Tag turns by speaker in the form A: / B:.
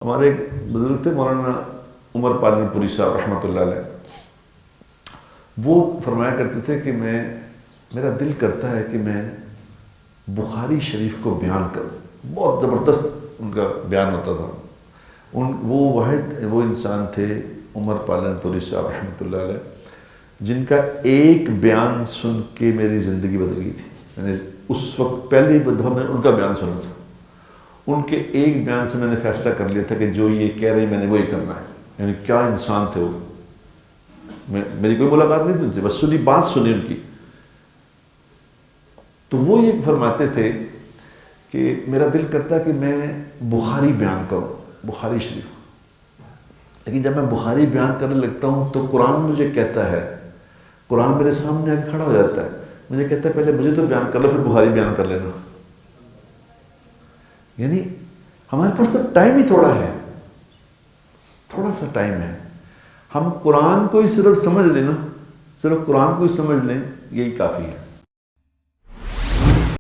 A: ہمارے ایک بزرگ تھے مولانا عمر پالن پوری صاحب رحمۃ اللہ علیہ، وہ فرمایا کرتے تھے کہ میرا دل کرتا ہے کہ میں بخاری شریف کو بیان کروں۔ بہت زبردست ان کا بیان ہوتا تھا۔ وہ انسان تھے عمر پالن پوری صاحب رحمۃ اللہ علیہ، جن کا ایک بیان سن کے میری زندگی بدل گئی تھی۔ میں نے اس وقت پہلی دفعہ میں ان کا بیان سنا تھا، ان کے ایک بیان سے میں نے فیصلہ کر لیا تھا کہ جو یہ کہہ رہے ہیں میں نے وہی کرنا ہے۔ یعنی کیا انسان تھے وہ، میری کوئی ملاقات نہیں تھی ان سے، بس بات سنی ان کی۔ تو وہ یہ فرماتے تھے کہ میرا دل کرتا ہے کہ میں بخاری بیان کروں، بخاری شریف کو، لیکن جب میں بخاری بیان کرنے لگتا ہوں تو قرآن مجھے کہتا ہے، قرآن میرے سامنے آ کے کھڑا ہو جاتا ہے، مجھے کہتا ہے پہلے مجھے تو بیان کر لو پھر بخاری بیان کر لینا۔ یعنی ہمارے پاس تو ٹائم ہی تھوڑا ہے، تھوڑا سا ٹائم ہے، ہم قرآن کو ہی صرف سمجھ لیں نا، صرف قرآن کو ہی سمجھ لیں، یہی کافی ہے۔